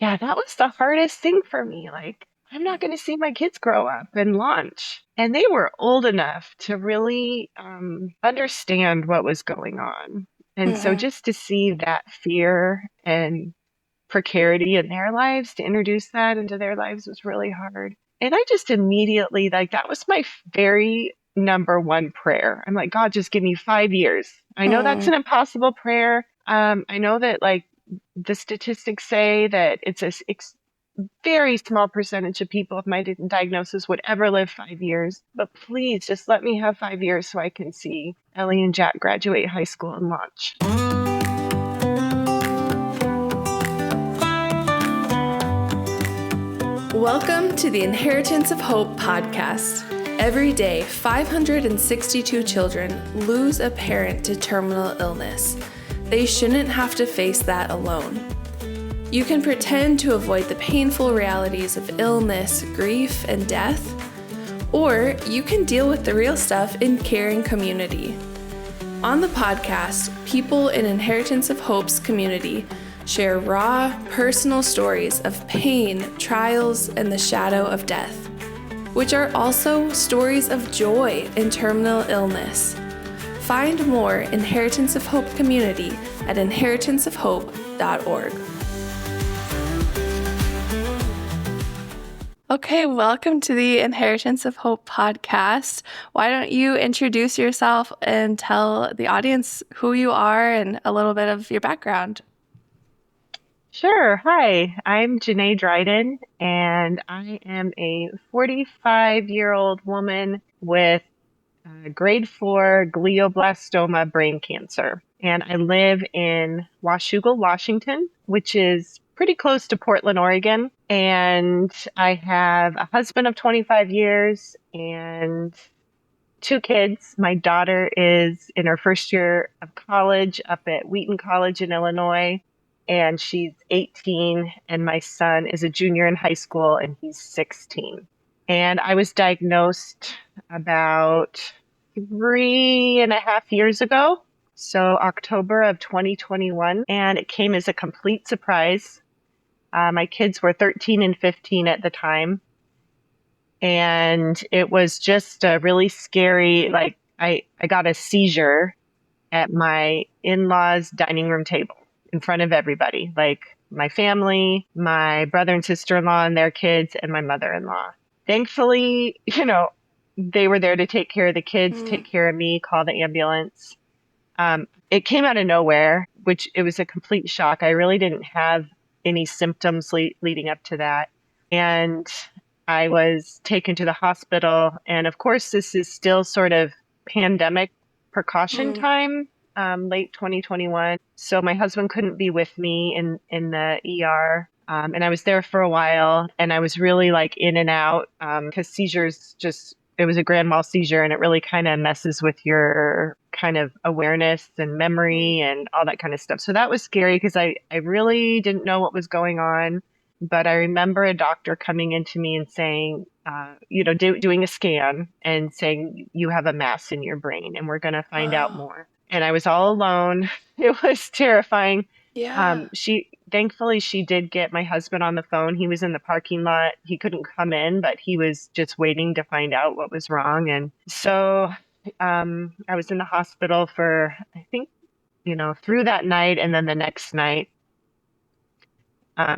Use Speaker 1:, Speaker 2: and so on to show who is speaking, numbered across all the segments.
Speaker 1: Yeah, that was the hardest thing for me. Like, I'm not going to see my kids grow up and launch. And they were old enough to really understand what was going on. And so
Speaker 2: Hmm.
Speaker 1: just to see that fear and precarity in their lives, to introduce that into their lives was really hard. And I just immediately, like, that was my very number one prayer. I'm like, God, just give me 5 years. I know that's
Speaker 2: Hmm.
Speaker 1: an impossible prayer. I know that, like, the statistics say that it's a very small percentage of people with my diagnosis would ever live 5 years. But please just let me have 5 years so I can see Ellie and Jack graduate high school and launch.
Speaker 2: Welcome to the Inheritance of Hope podcast. Every day, 562 children lose a parent to terminal illness. They shouldn't have to face that alone. You can pretend to avoid the painful realities of illness, grief, and death, or you can deal with the real stuff in caring community. On the podcast, people in Inheritance of Hope's community share raw, personal stories of pain, trials, and the shadow of death, which are also stories of joy in terminal illness. Find more Inheritance of Hope community at inheritanceofhope.org. Okay, welcome to the Inheritance of Hope podcast. Why don't you introduce yourself and tell the audience who you are and a little bit of your background?
Speaker 1: Sure. Hi, I'm Jenae Dryden, and I am a 45-year-old woman with grade 4 glioblastoma brain cancer. And I live in Washougal, Washington, which is pretty close to Portland, Oregon. And I have a husband of 25 years and two kids. My daughter is in her first year of college up at Wheaton College in Illinois, and she's 18. And my son is a junior in high school, and he's 16. And I was diagnosed about 3.5 years ago. So October of 2021, and it came as a complete surprise. My kids were 13 and 15 at the time. And it was just a really scary, like I got a seizure at my in-laws' dining room table in front of everybody, like my family, my brother and sister-in-law and their kids, and my mother-in-law. Thankfully, they were there to take care of the kids, take care of me, call the ambulance. It came out of nowhere, which it was a complete shock. I really didn't have any symptoms leading up to that. And I was taken to the hospital. And of course, this is still sort of pandemic precaution
Speaker 2: Mm.
Speaker 1: time, late 2021. So my husband couldn't be with me in the ER. And I was there for a while, and I was really like in and out because seizures just, it was a grand mal seizure, and it really kind of messes with your kind of awareness and memory and all that kind of stuff. So that was scary because I really didn't know what was going on. But I remember a doctor coming into me and saying, doing a scan and saying, you have a mass in your brain and we're going to find out
Speaker 2: Wow.
Speaker 1: more. And I was all alone. It was terrifying.
Speaker 2: Yeah.
Speaker 1: Thankfully, she did get my husband on the phone. He was in the parking lot. He couldn't come in, but he was just waiting to find out what was wrong. And so I was in the hospital for, I think, through that night and then the next night,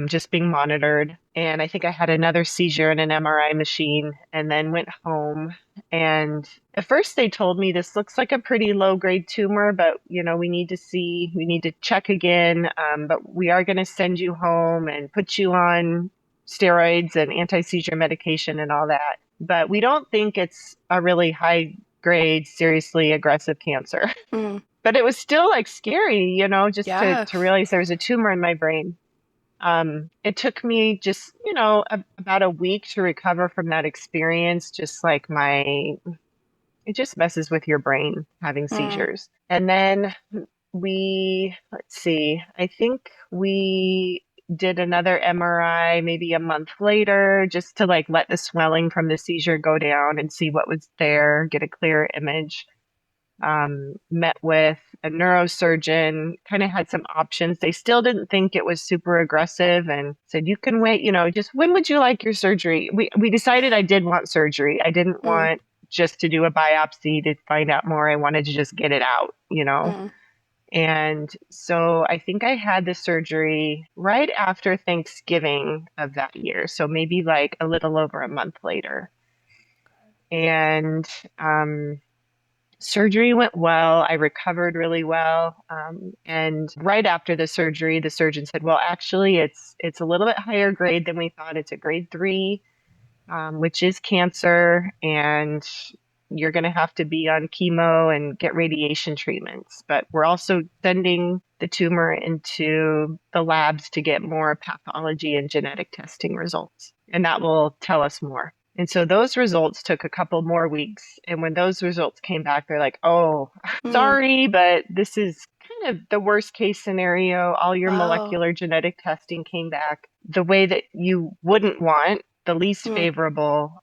Speaker 1: just being monitored. And I think I had another seizure in an MRI machine and then went home. And at first they told me this looks like a pretty low grade tumor, but we need to check again. But we are going to send you home and put you on steroids and anti-seizure medication and all that. But we don't think it's a really high grade, seriously aggressive cancer.
Speaker 2: Mm.
Speaker 1: But it was still like scary, just
Speaker 2: Yeah.
Speaker 1: to realize there was a tumor in my brain. It took me just, about a week to recover from that experience. Just like it just messes with your brain having
Speaker 2: Mm.
Speaker 1: seizures. And then let's see, I think we did another MRI maybe a month later just to like let the swelling from the seizure go down and see what was there, get a clear image. met with a neurosurgeon, kind of had some options. They still didn't think it was super aggressive and said, you can wait, just when would you like your surgery? We decided I did want surgery. I didn't
Speaker 2: Mm,
Speaker 1: want just to do a biopsy to find out more. I wanted to just get it out.
Speaker 2: mm,
Speaker 1: And so I think I had the surgery right after Thanksgiving of that year. So maybe like a little over a month later. And surgery went well. I recovered really well. And right after the surgery, the surgeon said, well, actually, it's a little bit higher grade than we thought. It's a grade 3, which is cancer. And you're going to have to be on chemo and get radiation treatments. But we're also sending the tumor into the labs to get more pathology and genetic testing results. And that will tell us more. And so those results took a couple more weeks. And when those results came back, they're like, oh,
Speaker 2: mm.
Speaker 1: sorry, but this is kind of the worst case scenario. All your
Speaker 2: Wow.
Speaker 1: molecular genetic testing came back the way that you wouldn't want, the least
Speaker 2: Mm,
Speaker 1: favorable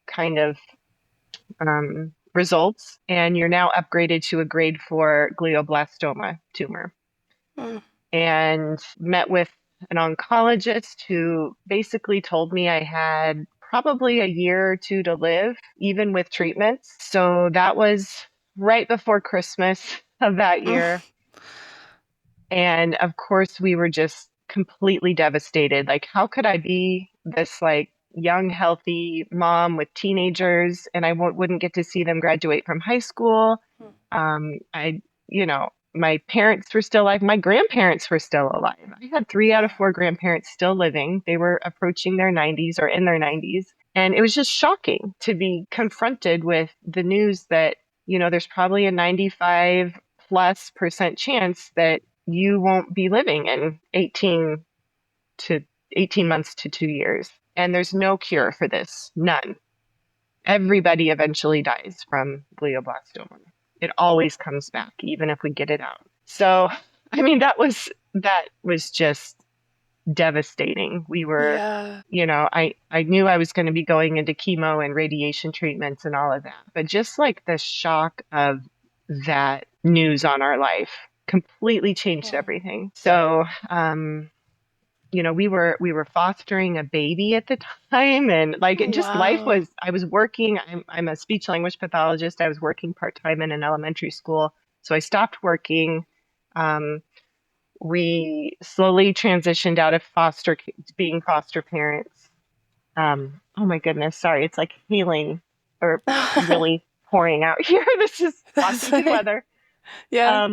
Speaker 1: kind of results, and you're now upgraded to a grade 4 glioblastoma tumor.
Speaker 2: mm.
Speaker 1: And met with an oncologist who basically told me I had probably a year or two to live, even with treatments. So that was right before Christmas of that
Speaker 2: Mm.
Speaker 1: year. And of course, we were just completely devastated. Like, how could I be this like young, healthy mom with teenagers and I wouldn't get to see them graduate from high school? I, my parents were still alive. My grandparents were still alive. I had 3 out of
Speaker 2: Yeah.
Speaker 1: 4 grandparents still living. They were approaching their 90s or in their 90s. And it was just shocking to be confronted with the news that, there's probably a 95+% chance that you won't be living in 18 months to 2 years. And there's no cure for this. None. Everybody eventually dies from glioblastoma. It always comes back, even if we get it out. So, I mean, that was just devastating. We were,
Speaker 2: Yeah.
Speaker 1: I knew I was going to be going into chemo and radiation treatments and all of that, but just like the shock of that news on our life completely changed
Speaker 2: Mm.
Speaker 1: everything. So, we were fostering a baby at the time, and like it just life
Speaker 2: Wow.
Speaker 1: was. I was working. I'm a speech language pathologist. I was working part-time in an elementary school, so I stopped working. Um, we slowly transitioned out of being foster parents. Oh my goodness, sorry, it's like hailing or really pouring out here. This is
Speaker 2: That's
Speaker 1: Washington
Speaker 2: right.
Speaker 1: weather.
Speaker 2: Yeah.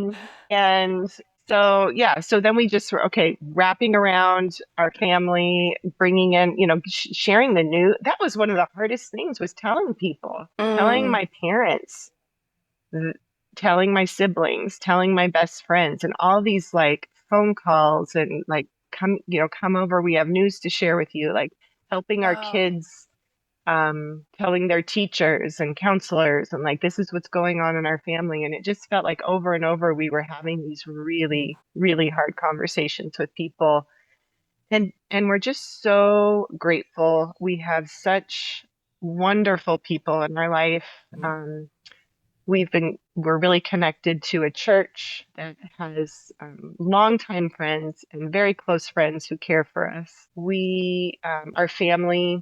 Speaker 1: And so, yeah, so then we just were, okay, wrapping around our family, bringing in, sharing the news. That was one of the hardest things was telling people, telling
Speaker 2: Mm.
Speaker 1: my parents, th- telling my siblings, telling my best friends, and all these like phone calls and like, come over. We have news to share with you, like helping our
Speaker 2: Wow.
Speaker 1: kids telling their teachers and counselors and like this is what's going on in our family, and it just felt like over and over we were having these really really hard conversations with people, and we're just so grateful. We have such wonderful people in our life. We're really connected to a church that has longtime friends and very close friends who care for us. Our family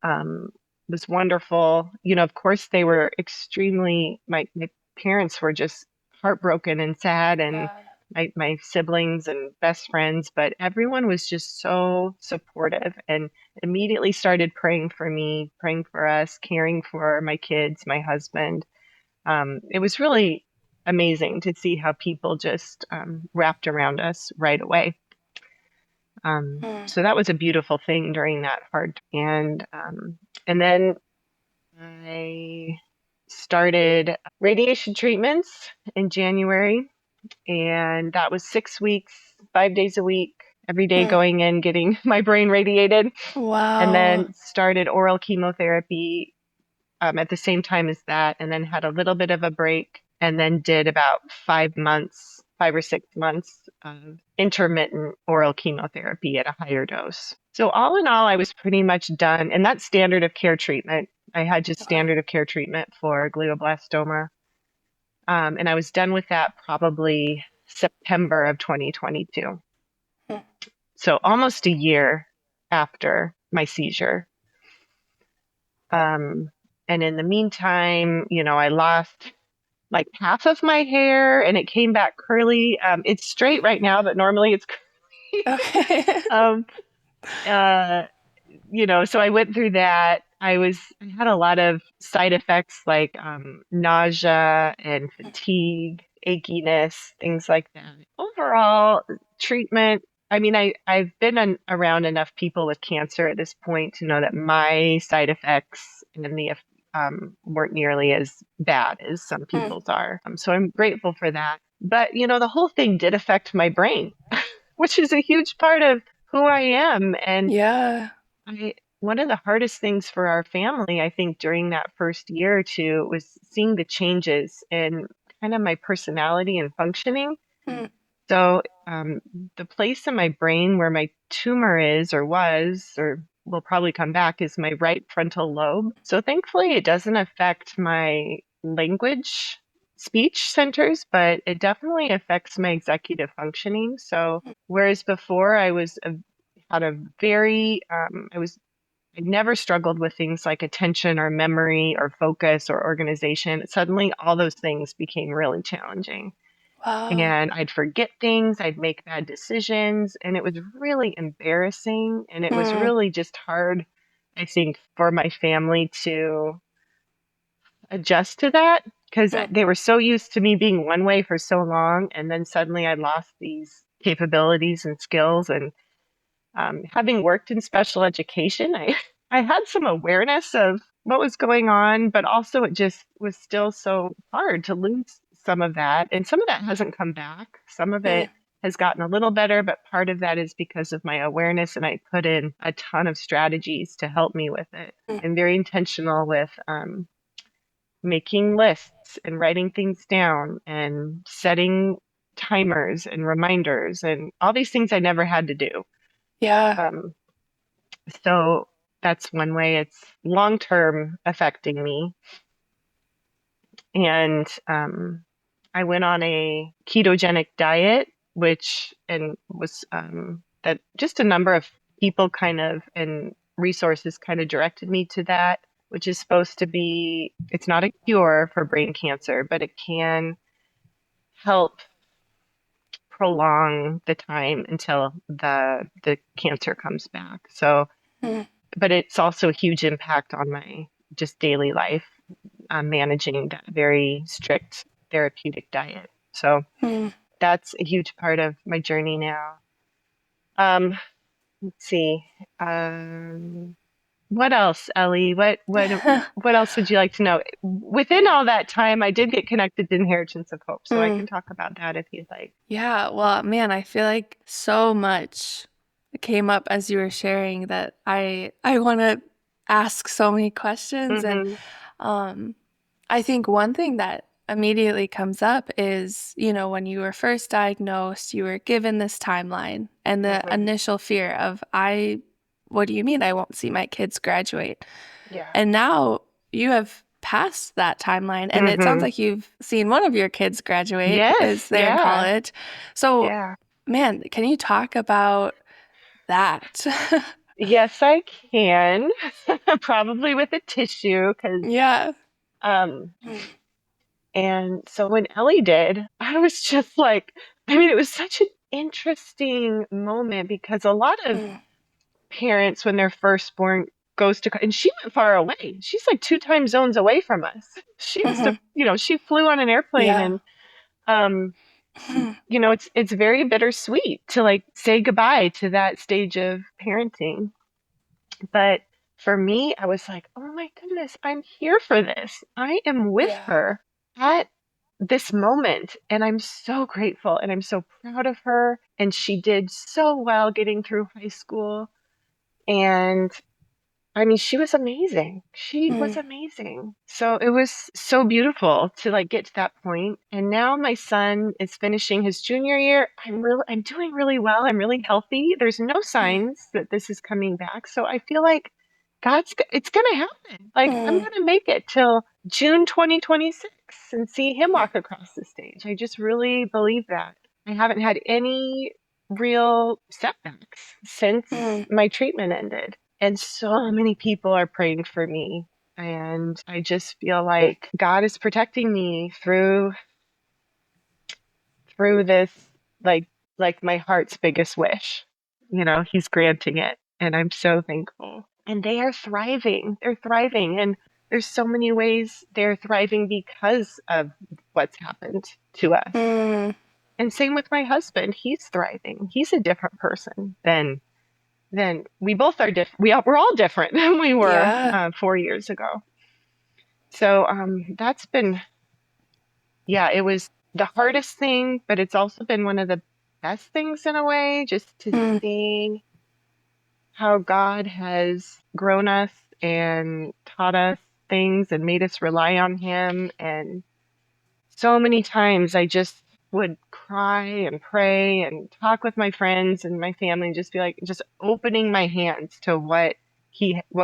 Speaker 1: was wonderful. Of course, they were my parents were just heartbroken and sad, and
Speaker 2: Yeah.
Speaker 1: my siblings and best friends, but everyone was just so supportive and immediately started praying for me, praying for us, caring for my kids, my husband. It was really amazing to see how people just wrapped around us right away.
Speaker 2: Mm.
Speaker 1: So that was a beautiful thing during that hard. And then I started radiation treatments in January, and that was 6 weeks, 5 days a week, every day
Speaker 2: Mm.
Speaker 1: going in, getting my brain radiated, and
Speaker 2: Wow.
Speaker 1: then started oral chemotherapy at the same time as that, and then had a little bit of a break, and then did about 5 months, 5 or 6 months of intermittent oral chemotherapy at a higher dose. So, all in all, I was pretty much done. And that's standard of care treatment. I had just
Speaker 2: Okay.
Speaker 1: standard of care treatment for glioblastoma. And I was done with that probably September of 2022.
Speaker 2: Mm.
Speaker 1: So almost a year after my seizure. Um, and in the meantime, I lost like half of my hair and it came back curly. It's straight right now, but normally it's curly.
Speaker 2: Okay.
Speaker 1: Um, uh, so I went through that. I had a lot of side effects like nausea and fatigue, achiness, things like that. Overall, treatment. I mean, I've been around enough people with cancer at this point to know that my side effects and the weren't nearly as bad as some
Speaker 2: Mm.
Speaker 1: people's are. So I'm grateful for that. But, the whole thing did affect my brain, which is a huge part of who I am. And
Speaker 2: Yeah.
Speaker 1: one of the hardest things for our family, I think, during that first year or two was seeing the changes in kind of my personality and functioning.
Speaker 2: Mm.
Speaker 1: So, the place in my brain where my tumor is, or was, or will probably come back, is my right frontal lobe. So, thankfully, it doesn't affect my language, speech centers, but it definitely affects my executive functioning. So, whereas before had a very, I never struggled with things like attention or memory or focus or organization. Suddenly, all those things became really challenging.
Speaker 2: Wow.
Speaker 1: And I'd forget things, I'd make bad decisions, and it was really embarrassing. And it was
Speaker 2: Mm.
Speaker 1: really just hard, I think, for my family to adjust to that because
Speaker 2: Mm.
Speaker 1: they were so used to me being one way for so long. And then suddenly I lost these capabilities and skills. And having worked in special education, I had some awareness of what was going on, but also it just was still so hard to lose some of that. And some of that hasn't come back. Some of
Speaker 2: Mm.
Speaker 1: it has gotten a little better, but part of that is because of my awareness. And I put in a ton of strategies to help me with it.
Speaker 2: Mm.
Speaker 1: I'm very intentional with making lists and writing things down and setting timers and reminders and all these things I never had to do.
Speaker 2: Yeah.
Speaker 1: Um, so that's one way it's long term affecting me. And I went on a ketogenic diet, which and was that just a number of people kind of and resources kind of directed me to that, which is supposed to be, it's not a cure for brain cancer, but it can help prolong the time until the cancer comes back. So,
Speaker 2: Mm.
Speaker 1: but it's also a huge impact on my just daily life, managing that very strict therapeutic diet. So
Speaker 2: Mm.
Speaker 1: that's a huge part of my journey now. Um, let's see. What else, Ellie? What else would you like to know? Within all that time, I did get connected to Inheritance of Hope, so I
Speaker 2: Mm.
Speaker 1: can talk about that if you'd like.
Speaker 2: Yeah. Well, man, I feel like so much came up as you were sharing that I want to ask so many questions. And
Speaker 1: Hmm.
Speaker 2: um, I think one thing that immediately comes up is, when you were first diagnosed, you were given this timeline and the
Speaker 1: Hmm.
Speaker 2: initial fear of, what do you mean I won't see my kids graduate?
Speaker 1: Yeah.
Speaker 2: And now you have passed that timeline, and it sounds
Speaker 1: Hmm.
Speaker 2: like you've seen one of your kids graduate as
Speaker 1: Yes.
Speaker 2: they're in
Speaker 1: Yeah.
Speaker 2: college. So,
Speaker 1: Yeah.
Speaker 2: man, can you talk about that?
Speaker 1: Yes, I can. Probably with a tissue, because
Speaker 2: Yeah.
Speaker 1: um, and so when Ellie did, I was just like, I mean, it was such an interesting moment because a lot of
Speaker 2: Mm.
Speaker 1: parents, when their firstborn goes to, and she went far away. She's like two time zones away from us. She was,
Speaker 2: Mhm.
Speaker 1: she flew on an airplane,
Speaker 2: Yeah.
Speaker 1: and um, it's very bittersweet to like say goodbye to that stage of parenting. But for me, I was like, oh my goodness, I'm here for this. I am with
Speaker 2: Yeah.
Speaker 1: her at this moment. And I'm so grateful and I'm so proud of her. And she did so well getting through high school. And I mean, she was amazing. She was
Speaker 2: Mm.
Speaker 1: amazing. So it was so beautiful to like get to that point. And now my son is finishing his junior year. I'm doing really well. I'm really healthy. There's no
Speaker 2: Mm.
Speaker 1: signs that this is coming back. So I feel like it's going to happen. Like I'm
Speaker 2: Mm.
Speaker 1: going to make it till June 2026. relax and see him walk across the stage. I just really believe that. I haven't had any real setbacks since
Speaker 2: Mm.
Speaker 1: my treatment ended. And so many people are praying for me. And I just feel like God is protecting me through this, like like my heart's biggest wish. He's granting it, and I'm so thankful. And they are thriving. They're thriving, and there's so many ways they're thriving because of what's happened to us.
Speaker 2: Mm.
Speaker 1: And same with my husband. He's thriving. He's a different person than we both are different. We're all different than we were
Speaker 2: Yeah.
Speaker 1: 4 years ago. So that's been, yeah, it was the hardest thing, but it's also been one of the best things in a way, just to
Speaker 2: Mm.
Speaker 1: see how God has grown us and taught us things and made us rely on Him. And so many times I just would cry and pray and talk with my friends and my family and just be like, just opening my hands to what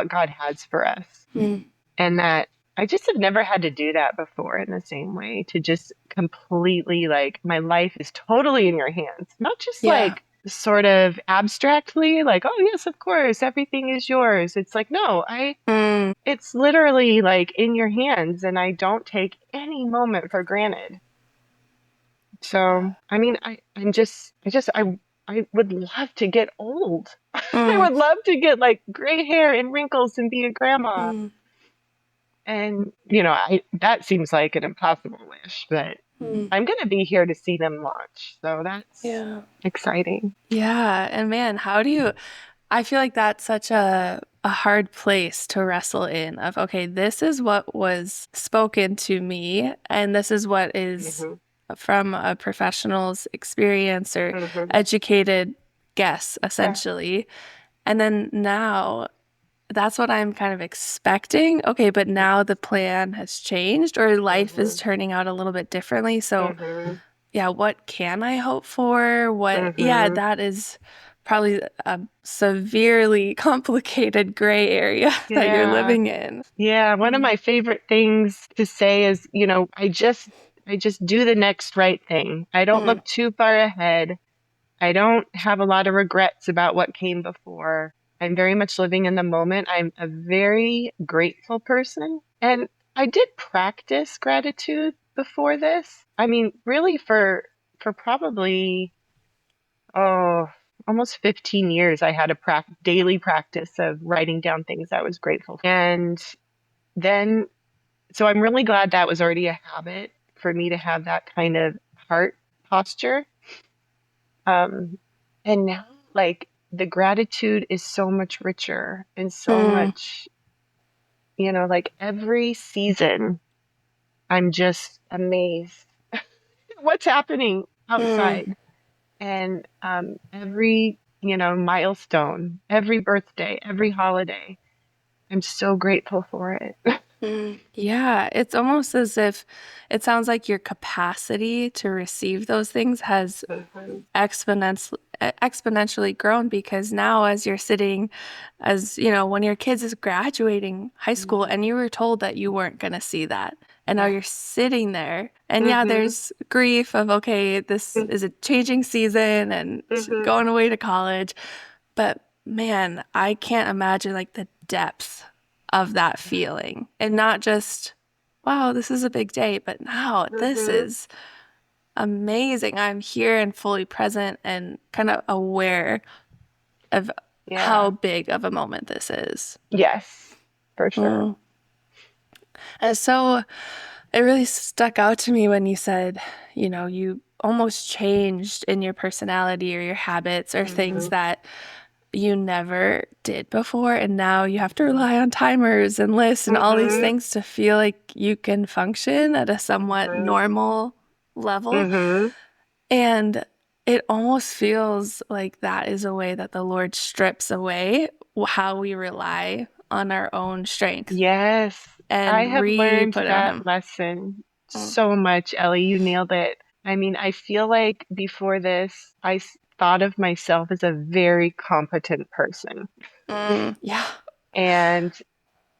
Speaker 1: God has for us.
Speaker 2: Mm.
Speaker 1: And that I just have never had to do that before in the same way, to just completely, like, my life is totally in your hands. Not just
Speaker 2: Yeah.
Speaker 1: like sort of abstractly, like, oh yes, of course, everything is yours. It's like, no,
Speaker 2: Mm.
Speaker 1: it's literally like in your hands, and I don't take any moment for granted. So, I mean, I would love to get old. I
Speaker 2: Mm.
Speaker 1: would love to get like gray hair and wrinkles and be a grandma.
Speaker 2: Mm.
Speaker 1: And, that seems like an impossible wish, but
Speaker 2: Mm.
Speaker 1: I'm going to be here to see them launch. So that's
Speaker 2: Yeah.
Speaker 1: exciting.
Speaker 2: Yeah. And man, I feel like that's such a hard place to wrestle in of, okay, this is what was spoken to me, and this is what is
Speaker 1: Hmm.
Speaker 2: from a professional's experience or
Speaker 1: Hmm.
Speaker 2: educated guess,
Speaker 1: Yeah.
Speaker 2: essentially. And then now that's what I'm kind of expecting. Okay, but now the plan has changed or life is
Speaker 1: Hmm.
Speaker 2: turning out a little bit differently. So,
Speaker 1: Hmm.
Speaker 2: yeah, what can I hope for? Yeah,
Speaker 1: Hmm.
Speaker 2: that is probably a severely complicated gray area that you're
Speaker 1: Yeah.
Speaker 2: living in.
Speaker 1: Yeah. One of
Speaker 2: Mm.
Speaker 1: my favorite things to say is, I just do the next right thing. I don't
Speaker 2: Mm.
Speaker 1: look too far ahead. I don't have a lot of regrets about what came before. I'm very much living in the moment. I'm a very grateful person. And I did practice gratitude before this. I mean, really for probably oh, almost 15 years I had a daily practice of writing down things I was grateful for. And then so I'm really glad that was already a habit for me to have that kind of heart posture. Um, and now, like, the gratitude is so much richer and so
Speaker 2: Mm.
Speaker 1: much, like every season, I'm just amazed at what's happening
Speaker 2: Mm.
Speaker 1: outside. And every, milestone, every birthday, every holiday, I'm so grateful for it.
Speaker 2: Mm. Yeah, it's almost as if it sounds like your capacity to receive those things has
Speaker 1: Mhm.
Speaker 2: exponentially grown because now as you're sitting as when your kids is graduating high school and you were told that you weren't going to see that and now
Speaker 1: Yeah.
Speaker 2: you're sitting there and yeah,
Speaker 1: Hmm.
Speaker 2: there's grief of okay, this is a changing season and
Speaker 1: Hmm.
Speaker 2: going away to college, but man, I can't imagine like the depth of that feeling and not just wow, this is a big day, but now this
Speaker 1: Hmm.
Speaker 2: is amazing. I'm here and fully present and kind of aware of how
Speaker 1: Yeah.
Speaker 2: big of a moment this is.
Speaker 1: Yes, for sure.
Speaker 2: Mm. And so it really stuck out to me when you said, you almost changed in your personality or your habits or things
Speaker 1: Hmm.
Speaker 2: that you never did before. And now you have to rely on timers and lists and all these
Speaker 1: Hmm.
Speaker 2: things to feel like you can function at a somewhat
Speaker 1: Hmm.
Speaker 2: normal level.
Speaker 1: Hmm.
Speaker 2: And it almost feels like that is a way that the Lord strips away how we rely on our own strength
Speaker 1: Yes, I
Speaker 2: and
Speaker 1: have learned
Speaker 2: re-put it on
Speaker 1: that
Speaker 2: Him.
Speaker 1: lesson
Speaker 2: Mm.
Speaker 1: so much, Ellie. You nailed it. I mean, I feel like before this, thought of myself as a very competent person.
Speaker 2: Mm. Yeah.
Speaker 1: And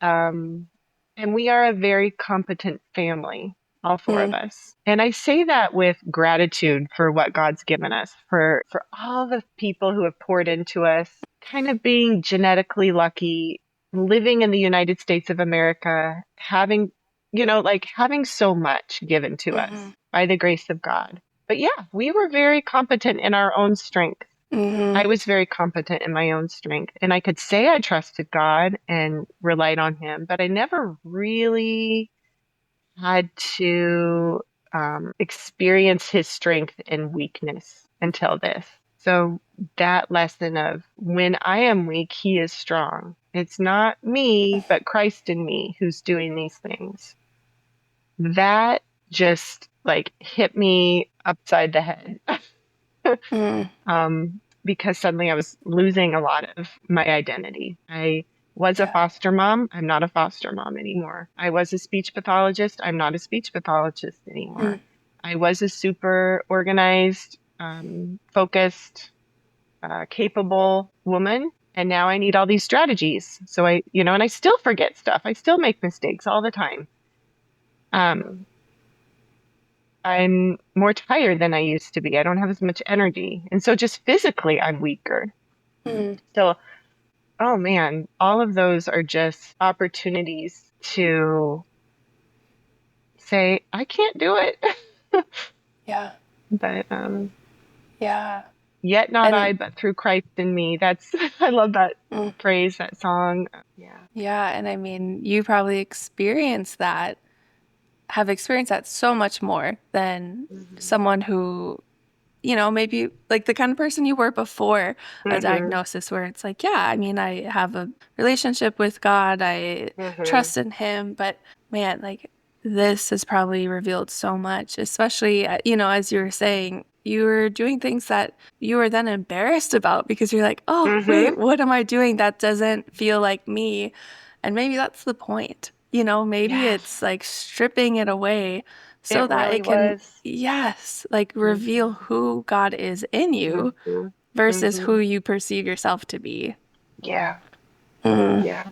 Speaker 1: um and we are a very competent family. all four of us. And I say that with gratitude for what God's given us, for all the people who have poured into us, kind of being genetically lucky, living in the United States of America, having, like having so much given to us by the grace of God. But yeah, we were very competent in our own strength. I was very competent in my own strength, and I could say I trusted God and relied on him, but I never really had to experience his strength and weakness until this. So that lesson of when I am weak, he is strong. It's not me, but Christ in me who's doing these things. That just like hit me upside the head. Because suddenly I was losing a lot of my identity. I was a foster mom. I'm not a foster mom anymore. I was a speech pathologist. I'm not a speech pathologist anymore. I was a super organized, focused, capable woman. And now I need all these strategies. So and I still forget stuff. I still make mistakes all the time. I'm more tired than I used to be. I don't have as much energy. And so just physically, I'm weaker. So, oh man, all of those are just opportunities to say, I can't do it.
Speaker 2: Yeah.
Speaker 1: But
Speaker 2: Yeah.
Speaker 1: yet not I,
Speaker 2: And
Speaker 1: but through Christ in me. I love that phrase, that song. Yeah.
Speaker 2: yeah, and I mean, you probably have experienced that so much more than someone who, maybe like the kind of person you were before a diagnosis, where it's like, yeah, I mean, I have a relationship with God, I trust in him, but man, like this has probably revealed so much, especially, as you were saying, you were doing things that you were then embarrassed about because you're like, oh, wait, what am I doing? That doesn't feel like me. And maybe that's the point. Maybe it's like stripping it away so
Speaker 1: It
Speaker 2: that
Speaker 1: really
Speaker 2: it can,
Speaker 1: was.
Speaker 2: yes, like reveal who God is in you versus who you perceive yourself to be.
Speaker 1: Yeah. Yeah.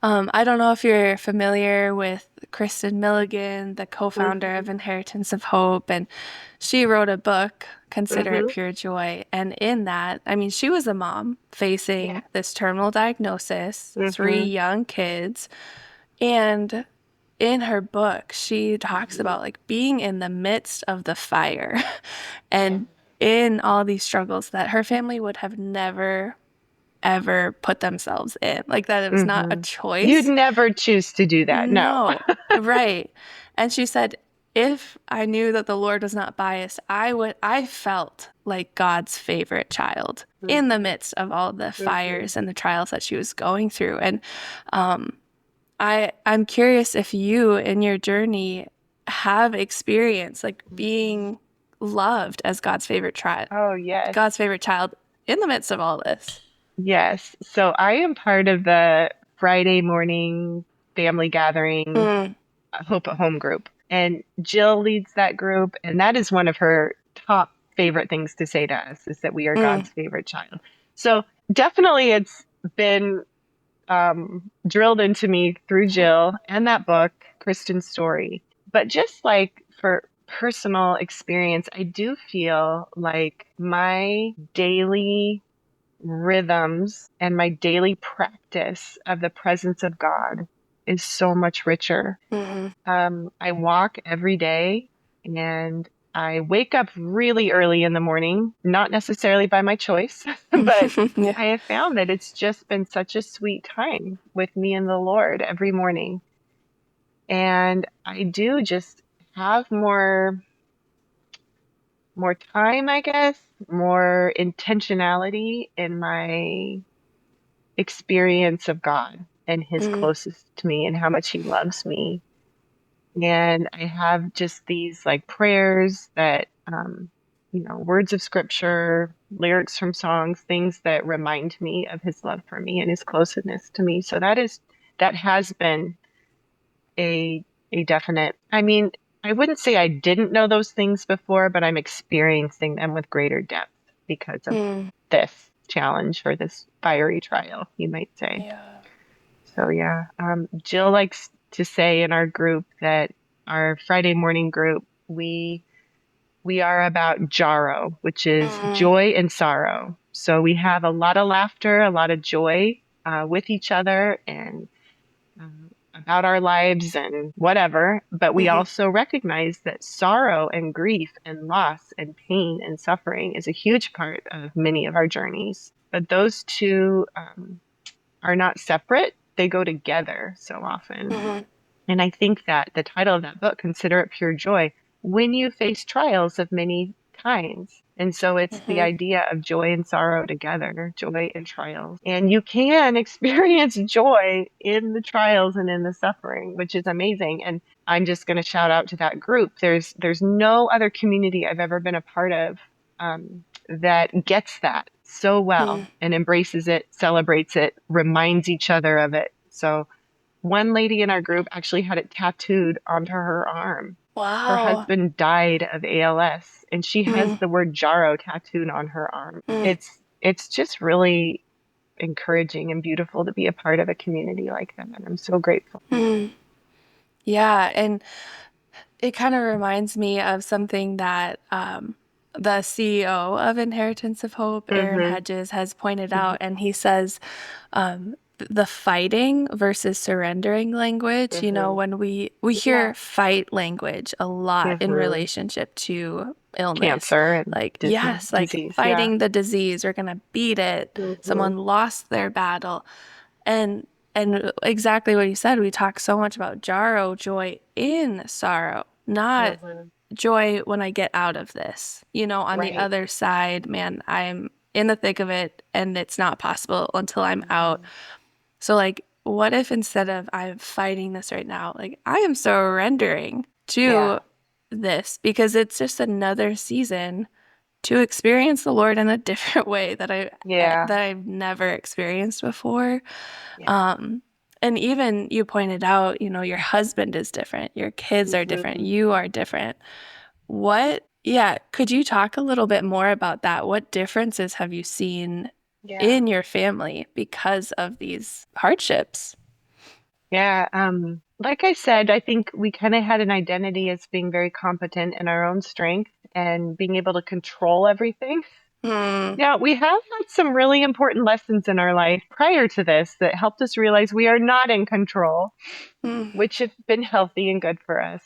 Speaker 2: I don't know if you're familiar with Kristen Milligan, the co-founder of Inheritance of Hope, and she wrote a book, Consider It Pure Joy. And in that, I mean, she was a mom facing this terminal diagnosis, 3 young kids, and in her book, she talks about like being in the midst of the fire and in all these struggles that her family would have never ever put themselves in. Like that it was not a
Speaker 1: You'd
Speaker 2: choice.
Speaker 1: never choose to do that. No.
Speaker 2: No. Right. And she said, if I knew that the Lord was not biased, I felt like God's favorite child in the midst of all the fires and the trials that she was going through. And I'm curious if you in your journey have experienced like being loved as God's favorite child.
Speaker 1: Oh, yes.
Speaker 2: God's favorite child in the midst of all this.
Speaker 1: Yes. So I am part of the Friday morning family gathering Hope at Home group. And Jill leads that group. And that is one of her top favorite things to say to us is that we are God's favorite child. So definitely it's been drilled into me through Jill and that book, Kristen's story. But just like for personal experience, I do feel like my daily rhythms and my daily practice of the presence of God is so much richer. I walk every day and I wake up really early in the morning, not necessarily by my choice, but I have found that it's just been such a sweet time with me and the Lord every morning. And I do just have more time, I guess, more intentionality in my experience of God and his closest to me and how much he loves me. And I have just these like prayers that, words of scripture, lyrics from songs, things that remind me of his love for me and his closeness to me. So that has been a definite, I mean, I wouldn't say I didn't know those things before, but I'm experiencing them with greater depth because of this challenge or this fiery trial, you might say.
Speaker 2: Yeah.
Speaker 1: So yeah, Jill likes to say in our group that our Friday morning group, we are about Jaro, which is
Speaker 2: Mm-hmm.
Speaker 1: joy and sorrow. So we have a lot of laughter, a lot of joy with each other and about our lives and whatever. But we
Speaker 2: Mm-hmm.
Speaker 1: also recognize that sorrow and grief and loss and pain and suffering is a huge part of many of our journeys. But those two are not separate, they go together so often.
Speaker 2: Mm-hmm.
Speaker 1: And I think that the title of that book, Consider It Pure Joy, when you face trials of many kinds. And so it's the
Speaker 2: Mm-hmm.
Speaker 1: idea of joy and sorrow together, joy and trials. And you can experience joy in the trials and in the suffering, which is amazing. And I'm just going to shout out to that group. There's no other community I've ever been a part of that gets that so
Speaker 2: Mm-hmm.
Speaker 1: well and embraces it, celebrates it, reminds each other of it. So one lady in our group actually had it tattooed onto her arm. Her
Speaker 2: Wow.
Speaker 1: husband died of ALS, and she has
Speaker 2: Mm-hmm.
Speaker 1: the word Jaro tattooed on her arm.
Speaker 2: Mm-hmm.
Speaker 1: It's just really encouraging and beautiful to be a part of a community like that. And I'm so grateful.
Speaker 2: Mm-hmm. Yeah, and it kind of reminds me of something that the CEO of Inheritance of Hope, Aaron
Speaker 1: Hmm.
Speaker 2: Hedges, has pointed
Speaker 1: Hmm.
Speaker 2: out. And he says the fighting versus surrendering language,
Speaker 1: Hmm.
Speaker 2: when we hear
Speaker 1: Yeah.
Speaker 2: fight language a lot in
Speaker 1: Hmm.
Speaker 2: relationship to illness.
Speaker 1: Cancer and
Speaker 2: Like, yes, like
Speaker 1: disease. Yeah.
Speaker 2: fighting the disease, we're going to beat it.
Speaker 1: Hmm.
Speaker 2: Someone lost their battle. And exactly what you said, we talk so much about Jaro, joy in sorrow, not
Speaker 1: Hmm.
Speaker 2: joy when I get out of this. On the
Speaker 1: Right.
Speaker 2: other side, man, I'm in the thick of it and it's not possible until I'm out.
Speaker 1: Hmm.
Speaker 2: So, like, what if instead of I'm fighting this right now, like, I am surrendering to
Speaker 1: Yeah.
Speaker 2: this because it's just another season to experience the Lord in a different way
Speaker 1: Yeah.
Speaker 2: that I've never experienced before.
Speaker 1: Yeah.
Speaker 2: Um, and even you pointed out, your husband is different, your kids are different,
Speaker 1: Hmm.
Speaker 2: you are different. Yeah, could you talk a little bit more about that? What differences have you seen
Speaker 1: Yeah.
Speaker 2: in your family because of these hardships?
Speaker 1: Yeah, like I said, I think we kind of had an identity as being very competent in our own strength and being able to control everything.
Speaker 2: Hmm.
Speaker 1: Now, we have had some really important lessons in our life prior to this that helped us realize we are not in control,
Speaker 2: Hmm.
Speaker 1: which have been healthy and good for us.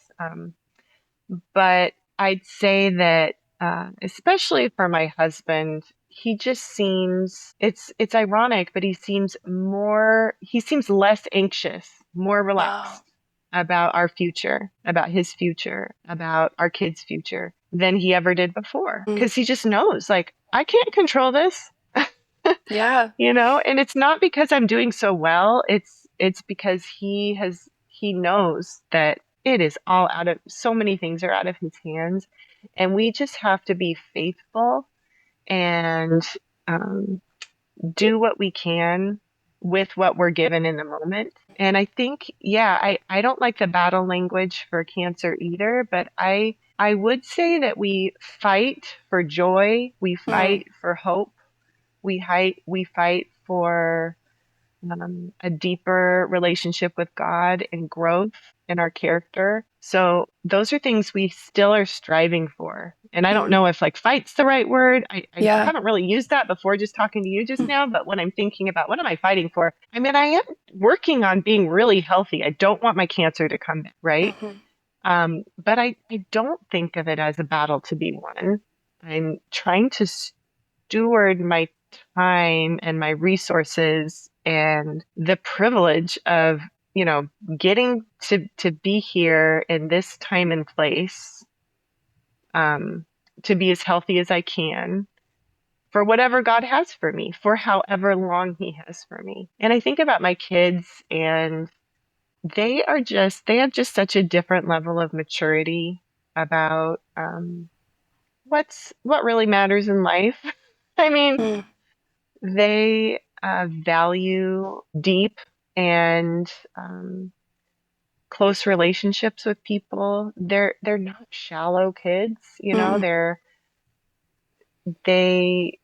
Speaker 1: But I'd say that, especially for my husband, he just seems it's ironic, but he seems less anxious, more
Speaker 2: Wow.
Speaker 1: relaxed about our future, about his future, about our kids' future than he ever did before.
Speaker 2: Hmm.
Speaker 1: Because he just knows, like, I can't control this.
Speaker 2: Yeah.
Speaker 1: And it's not because I'm doing so well. It's because he knows that it is all out of so many things are out of his hands, and we just have to be faithful and um, do what we can with what we're given in the moment. And I think, yeah, I don't like the battle language for cancer either, but I would say that we fight for joy, we
Speaker 2: Hmm.
Speaker 1: fight for hope, we fight for a deeper relationship with God and growth in our character. So those are things we still are striving for. And I don't
Speaker 2: Hmm.
Speaker 1: know if like fight's the right word. I
Speaker 2: Yeah.
Speaker 1: haven't really used that before just talking to you just now, but when I'm thinking about what am I fighting for, I mean, I am working on being really healthy. I don't want my cancer to come back, right?
Speaker 2: Hmm.
Speaker 1: But I don't think of it as a battle to be won. I'm trying to steward my time and my resources and the privilege of, you know, getting to be here in this time and place, um, to be as healthy as I can for whatever God has for me, for however long He has for me. And I think about my kids, and they have just such a different level of maturity about what really matters in life. I mean,
Speaker 2: Hmm.
Speaker 1: they value deep and close relationships with people. They're not shallow kids, you know.
Speaker 2: Hmm.
Speaker 1: They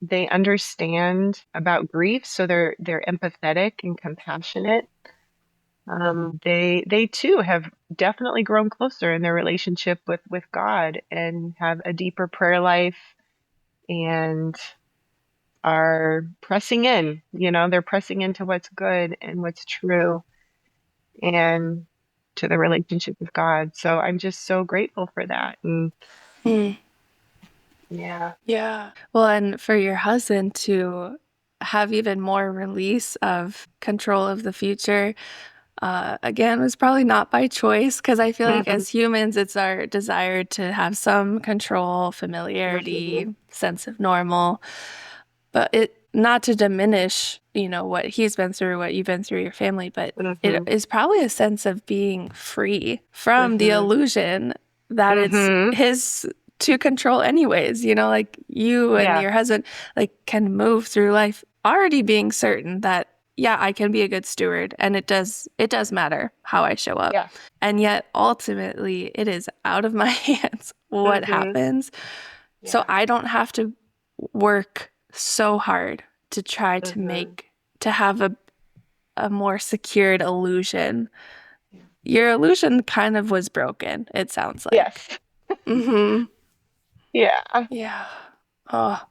Speaker 1: they understand about grief, so they're empathetic and compassionate. They too have definitely grown closer in their relationship with God and have a deeper prayer life and are pressing in, they're pressing into what's good and what's true and to the relationship with God. So I'm just so grateful for that. And
Speaker 2: Mm.
Speaker 1: yeah.
Speaker 2: Yeah. Well, and for your husband to have even more release of control of the future, again, was probably not by choice because I feel like
Speaker 1: Hmm.
Speaker 2: as humans, it's our desire to have some control,
Speaker 1: Hmm.
Speaker 2: familiarity, sense of normal, but it not to diminish, what he's been through, what you've been through, your family, but it
Speaker 1: Hmm.
Speaker 2: is probably a sense of being free from the
Speaker 1: Hmm.
Speaker 2: illusion that it's
Speaker 1: Hmm.
Speaker 2: his to control anyways, like you and
Speaker 1: Yeah.
Speaker 2: your husband like can move through life already being certain that yeah, I can be a good steward and it does matter how I show up.
Speaker 1: Yeah.
Speaker 2: And yet ultimately it is out of my hands what
Speaker 1: Hmm.
Speaker 2: happens. So
Speaker 1: Yeah.
Speaker 2: I don't have to work so hard to try to
Speaker 1: Hmm.
Speaker 2: have a more secured illusion. Your illusion kind of was broken, it sounds like.
Speaker 1: Yes.
Speaker 2: Mm-hmm.
Speaker 1: Yeah.
Speaker 2: Yeah. Oh.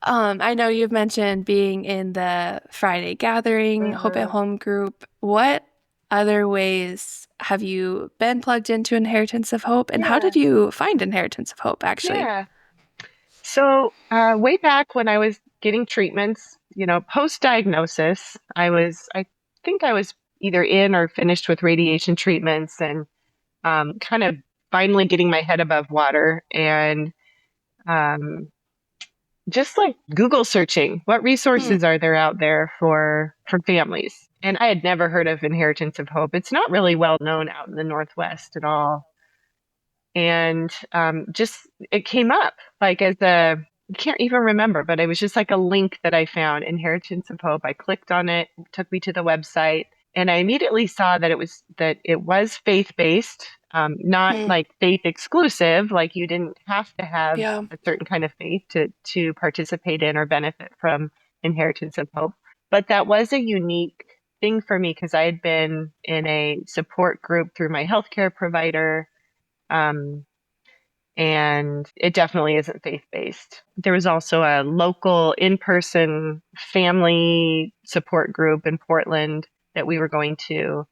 Speaker 2: I know you've mentioned being in the Friday gathering, Hope at
Speaker 1: Hmm.
Speaker 2: Home group. What other ways have you been plugged into Inheritance of Hope? And how
Speaker 1: Yeah.
Speaker 2: did you find Inheritance of Hope, actually?
Speaker 1: Yeah. So, way back when I was getting treatments, post diagnosis, I think I was either in or finished with radiation treatments and kind of finally getting my head above water and um, just like Google searching, what
Speaker 2: Hmm.
Speaker 1: resources are there out there for families? And I had never heard of Inheritance of Hope. It's not really well known out in the Northwest at all. And just it came up like as I can't even remember, but it was just like a link that I found, Inheritance of Hope. I clicked on it, took me to the website, and I immediately saw that it was faith based, not
Speaker 2: Hmm.
Speaker 1: like faith exclusive, like you didn't have to have
Speaker 2: Yeah.
Speaker 1: a certain kind of faith to participate in or benefit from Inheritance of Hope. But that was a unique thing for me because I had been in a support group through my healthcare provider. Um, and it definitely isn't faith based. There was also a local in person family support group in Portland that we were going to.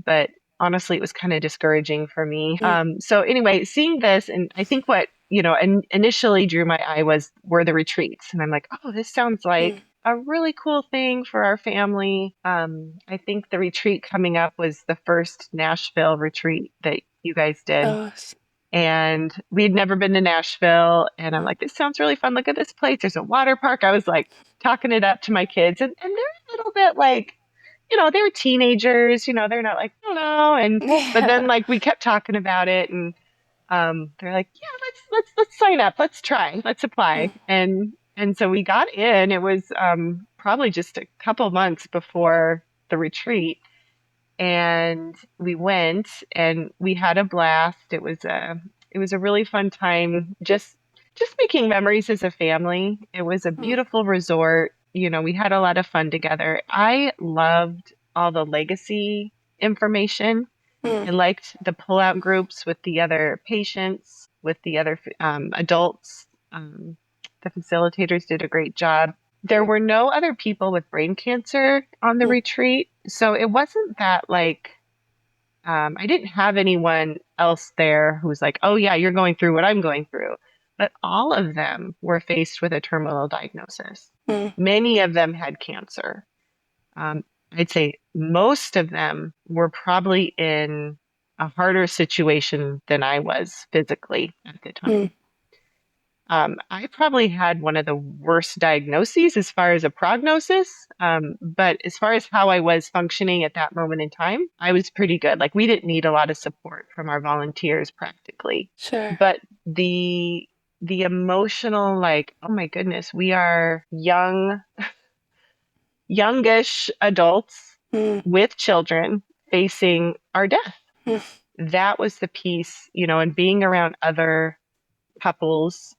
Speaker 1: But honestly, it was kind of discouraging for me.
Speaker 2: Hmm.
Speaker 1: So, anyway, seeing this, and I think what, initially drew my eye were the retreats. And I'm like, oh, this sounds
Speaker 2: Hmm.
Speaker 1: like a really cool thing for our family. I think the retreat coming up was the first Nashville retreat that you guys did.
Speaker 2: Oh.
Speaker 1: And we'd never been to Nashville. And I'm like, this sounds really fun. Look at this place. There's a water park. I was like talking it up to my kids. And they're a little bit like, they're teenagers, they're not like, I don't know. But then
Speaker 2: Yeah.
Speaker 1: like we kept talking about it and they're like, yeah, let's sign up. Let's try. Let's
Speaker 2: Hmm.
Speaker 1: apply. And so we got in. It was probably just a couple months before the retreat and we went and we had a blast. It was a really fun time just making memories as a family. It was a
Speaker 2: Hmm.
Speaker 1: beautiful resort. We had a lot of fun together. I loved all the legacy information.
Speaker 2: Hmm.
Speaker 1: I liked the pull-out groups with the other patients, with the other adults. The facilitators did a great job. There were no other people with brain cancer on the
Speaker 2: Hmm.
Speaker 1: retreat, so it wasn't that like I didn't have anyone else there who was like, "Oh yeah, you're going through what I'm going through." But all of them were faced with a terminal diagnosis.
Speaker 2: Hmm.
Speaker 1: Many of them had cancer. Um, I'd say most of them were probably in a harder situation than I was physically at the
Speaker 2: Hmm.
Speaker 1: time. I probably had one of the worst diagnoses as far as a prognosis, but as far as how I was functioning at that moment in time, I was pretty good. Like we didn't need a lot of support from our volunteers practically,
Speaker 2: Sure.
Speaker 1: but the emotional, like, oh my goodness, we are youngish adults
Speaker 2: Hmm.
Speaker 1: with children facing our death.
Speaker 2: Hmm.
Speaker 1: That was the piece, and being around other couples,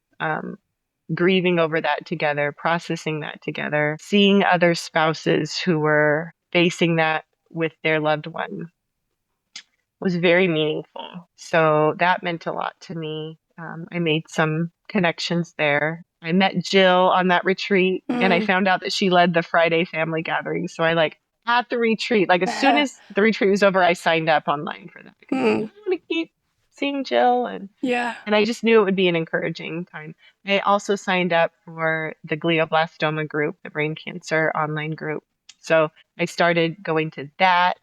Speaker 1: grieving over that together, processing that together, seeing other spouses who were facing that with their loved one was very meaningful. So that meant a lot to me. I made some connections there. I met Jill on that retreat, and I
Speaker 2: Mm.
Speaker 1: found out that she led the Friday family gathering. So I like at the retreat, like as soon as the retreat was over, I signed up online for that because I
Speaker 2: Mm.
Speaker 1: want to keep seeing Jill,
Speaker 2: Yeah.
Speaker 1: and I just knew it would be an encouraging time. I also signed up for the glioblastoma group, the brain cancer online group. So I started going to that.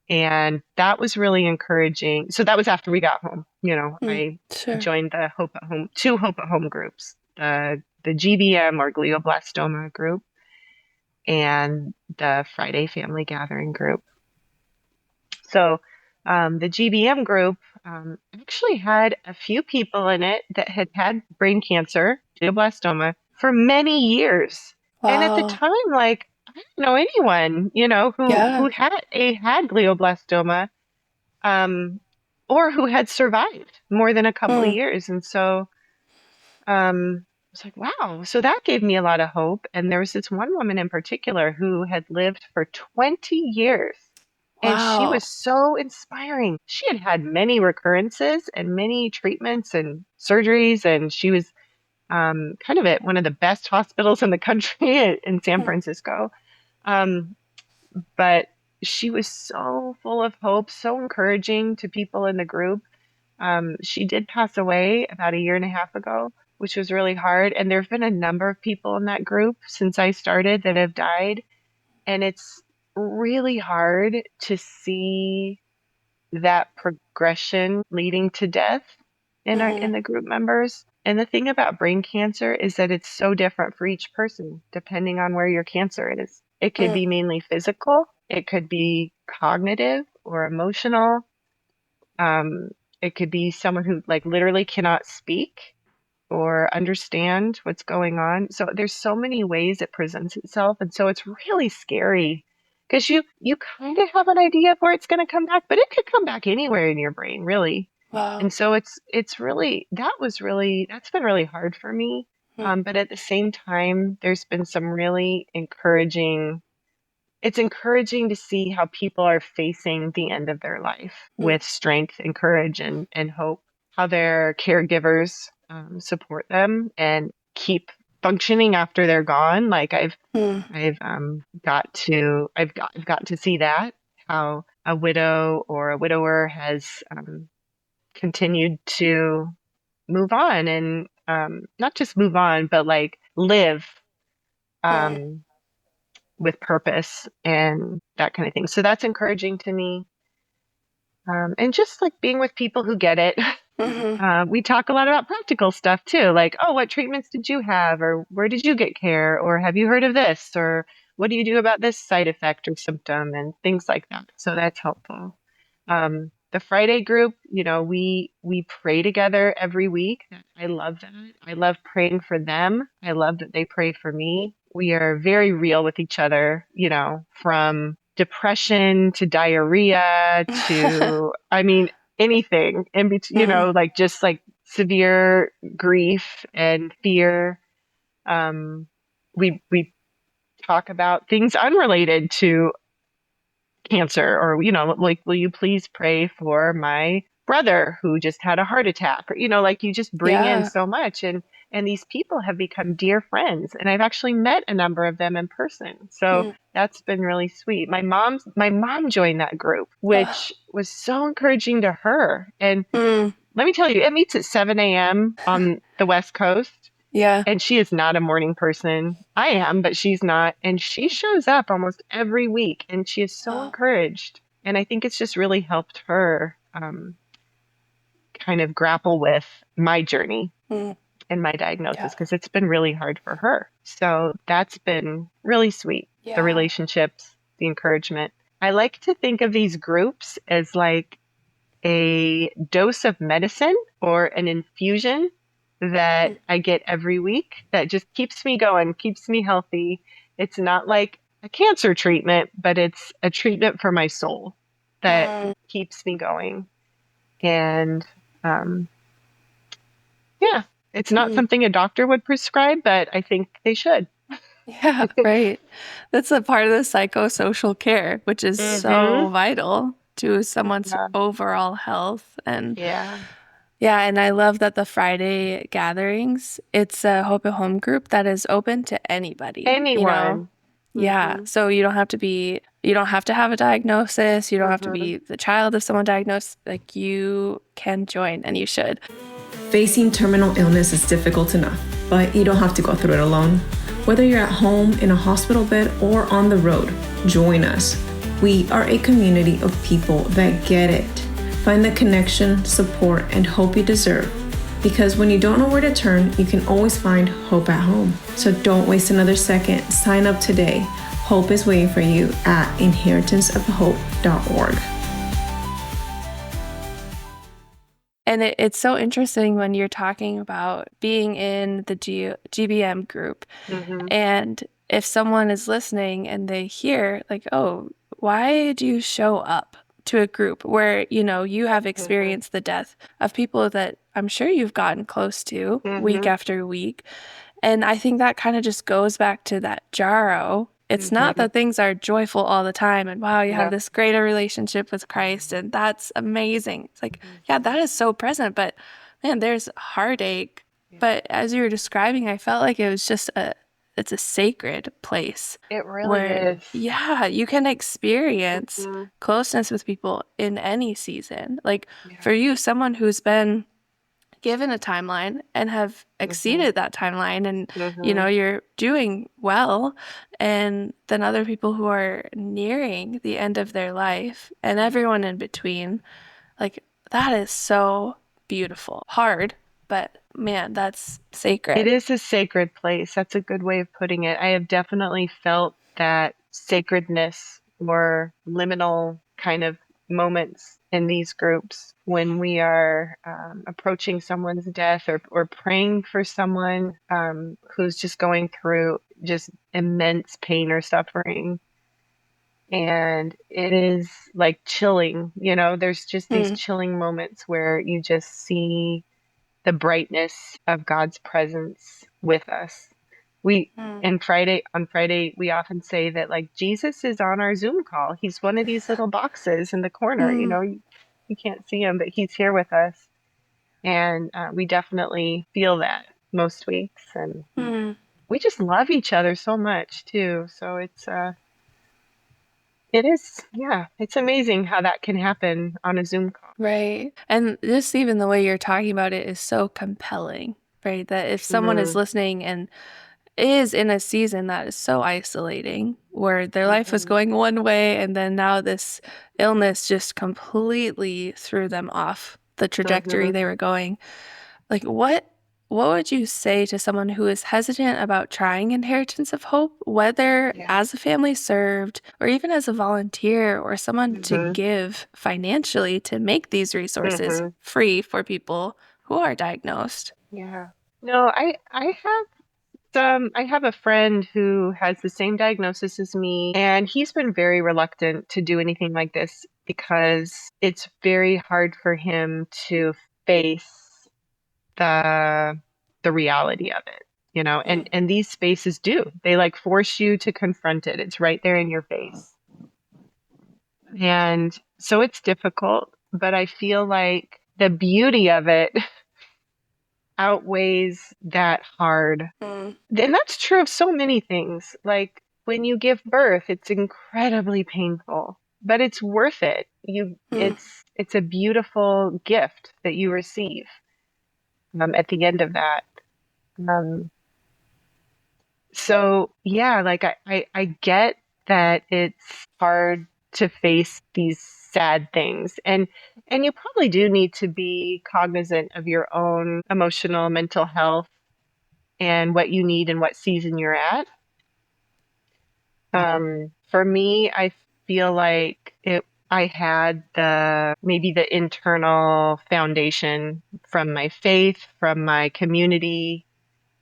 Speaker 1: And that was really encouraging. So that was after we got home.
Speaker 2: Mm.
Speaker 1: I
Speaker 2: Sure.
Speaker 1: joined the Hope at Home, two Hope at Home groups, the GBM or glioblastoma group and the Friday family gathering group. So the GBM group actually had a few people in it that had had brain cancer, glioblastoma, for many years. And at the
Speaker 2: Wow.
Speaker 1: time, like, I didn't know anyone, who
Speaker 2: Yeah.
Speaker 1: had glioblastoma, um, or who had survived more than a couple of
Speaker 2: Mm.
Speaker 1: years. And so I was like, wow. So that gave me a lot of hope. And there was this one woman in particular who had lived for 20 years. And she
Speaker 2: Wow.
Speaker 1: was so inspiring. She had had many recurrences and many treatments and surgeries. And she was kind of at one of the best hospitals in the country in San
Speaker 2: Mm.
Speaker 1: Francisco. Um, but she was so full of hope, so encouraging to people in the group. She did pass away about a year and a half ago, which was really hard. And there have been a number of people in that group since I started that have died. And it's really hard to see that progression leading to death in
Speaker 2: Mhm.
Speaker 1: the group members. And the thing about brain cancer is that it's so different for each person, depending on where your cancer is. It could
Speaker 2: Mm.
Speaker 1: be mainly physical, it could be cognitive or emotional. Um, it could be someone who like literally cannot speak or understand what's going on. So there's so many ways it presents itself, and so it's really scary because you kind of have an idea of where it's going to come back, but it could come back anywhere in your brain, really.
Speaker 2: Wow.
Speaker 1: And so it's really that's been really hard for me.
Speaker 2: Mm.
Speaker 1: But at the same time, there's been some really encouraging. It's encouraging to see how people are facing the end of their life
Speaker 2: Mm.
Speaker 1: with strength and courage and hope, how their caregivers support them and keep functioning after they're gone. Like
Speaker 2: Mm.
Speaker 1: I've got to see that, how a widow or a widower has continued to move on and not just move on, but like live
Speaker 2: Mm.
Speaker 1: um, with purpose and that kind of thing. So that's encouraging to me. And just like being with people who get it.
Speaker 2: Mhm.
Speaker 1: We talk a lot about practical stuff too, like, oh, what treatments did you have? Or where did you get care? Or have you heard of this? Or what do you do about this side effect or symptom and things like that. So that's helpful. The Friday group, we pray together every week. I love that. I love praying for them. I love that they pray for me. We are very real with each other, from depression to diarrhea to, I mean, anything in between,
Speaker 2: Mm.
Speaker 1: like just like severe grief and fear. Um, we talk about things unrelated to cancer or like, will you please pray for my brother who just had a heart attack, or like you just bring in
Speaker 2: Yeah.
Speaker 1: so much, and these people have become dear friends, and I've actually met a number of them in person, so
Speaker 2: Mm.
Speaker 1: that's been really sweet. My mom joined that group, which was so encouraging to her. And
Speaker 2: Mm.
Speaker 1: let me tell you, it meets at 7 a.m. on the West Coast.
Speaker 2: Yeah.
Speaker 1: And she is not a morning person. I am, but she's not. And she shows up almost every week, and she is so
Speaker 2: Wow.
Speaker 1: encouraged. And I think it's just really helped her kind of grapple with my journey
Speaker 2: Mm.
Speaker 1: and my
Speaker 2: Yeah.
Speaker 1: diagnosis because it's been really hard for her. So that's been really sweet. The
Speaker 2: Yeah.
Speaker 1: relationships, the encouragement. I like to think of these groups as like a dose of medicine or an infusion that
Speaker 2: Mm.
Speaker 1: I get every week that just keeps me going, keeps me healthy. It's not like a cancer treatment, but it's a treatment for my soul that
Speaker 2: Mm.
Speaker 1: keeps me going. And um, yeah, it's not
Speaker 2: Mm.
Speaker 1: something a doctor would prescribe, but I think they should.
Speaker 2: Yeah, right. That's a part of the psychosocial care, which is
Speaker 1: Mm-hmm.
Speaker 2: so vital to someone's
Speaker 1: Yeah.
Speaker 2: overall health. And
Speaker 1: Yeah.
Speaker 2: yeah, and I love that the Friday gatherings, it's a Hope at Home group that is open to anybody, you know?
Speaker 1: Anyone.
Speaker 2: Yeah.
Speaker 1: Mm-hmm.
Speaker 2: So you don't have to have a diagnosis. You don't have to
Speaker 1: Mm-hmm.
Speaker 2: be the child of someone diagnosed. Like you can join and you should.
Speaker 3: Facing terminal illness is difficult enough, but you don't have to go through it alone. Whether you're at home, in a hospital bed, or on the road, join us. We are a community of people that get it. Find the connection, support, and hope you deserve. Because when you don't know where to turn, you can always find hope at home. So don't waste another second. Sign up today. Hope is waiting for you at inheritanceofhope.org.
Speaker 2: And it's so interesting when you're talking about being in the GBM group.
Speaker 1: Mm-hmm.
Speaker 2: And if someone is listening and they hear, like, oh, why do you show up to a group where, you know, you have experienced the death of people that I'm sure you've gotten close to week
Speaker 1: Mm-hmm.
Speaker 2: after week? And I think that kind of just goes back to that Jaro. It's not
Speaker 1: Mm-hmm.
Speaker 2: that things are joyful all the time and wow, you have
Speaker 1: Yeah.
Speaker 2: this greater relationship with Christ and that's amazing. It's like, yeah, that is so present, but man, there's heartache. But as you were describing, I felt like it was just it's a sacred place
Speaker 1: It really
Speaker 2: where,
Speaker 1: is.
Speaker 2: yeah, you can experience
Speaker 1: Mm-hmm.
Speaker 2: closeness with people in any season. Like
Speaker 1: Yeah.
Speaker 2: for you, someone who's been given a timeline and have exceeded that timeline and you
Speaker 1: Mm-hmm.
Speaker 2: know you're doing well, and then other people who are nearing the end of their life and everyone in between, like that is so beautiful, hard, but man, that's
Speaker 1: It
Speaker 2: sacred.
Speaker 1: is a sacred place. That's a good way of putting it. I have definitely felt that sacredness or liminal kind of moments in these groups when we are approaching someone's death or praying for someone who's just going through just immense pain or suffering. And it is like chilling, you know, there's just these
Speaker 2: Mm,
Speaker 1: chilling moments where you just see the brightness of God's presence with us. We
Speaker 2: mm,
Speaker 1: and Friday on Friday we often say that like Jesus is on our Zoom call. He's one of these little boxes in the corner. You
Speaker 2: mm,
Speaker 1: know, you can't see him, but he's here with us, and we definitely feel that most weeks. And
Speaker 2: mm.
Speaker 1: we just love each other so much too. So it is, yeah, it's amazing how that can happen on a Zoom call.
Speaker 2: Right. And just even the way you're talking about it is so compelling, right? That if someone is
Speaker 1: Hmm.
Speaker 2: listening and is in a season that is so isolating, where their life was
Speaker 1: Hmm.
Speaker 2: going one way and then now this illness just completely threw them off the trajectory
Speaker 1: Hmm.
Speaker 2: they were going. Like what would you say to someone who is hesitant about trying Inheritance of Hope, whether
Speaker 1: Yeah.
Speaker 2: as a family served or even as a volunteer or someone to
Speaker 1: Hmm.
Speaker 2: give financially to make these resources
Speaker 1: Hmm.
Speaker 2: free for people who are diagnosed?
Speaker 1: Yeah. No, I have a friend who has the same diagnosis as me, and he's been very reluctant to do anything like this because it's very hard for him to face the the reality of it, you know. And these spaces do. They like force you to confront it. It's right there in your face. And so it's difficult, but I feel like the beauty of it outweighs that hard.
Speaker 2: Mm,
Speaker 1: And that's true of so many things. Like when you give birth, it's incredibly painful, but it's worth it.
Speaker 2: mm,
Speaker 1: It's a beautiful gift that you receive at the end of that. Um, so yeah, like I get that it's hard to face these sad things, and you probably do need to be cognizant of your own emotional, mental health and what you need and what season you're at. For me, I feel like I had maybe the internal foundation from my faith, from my community,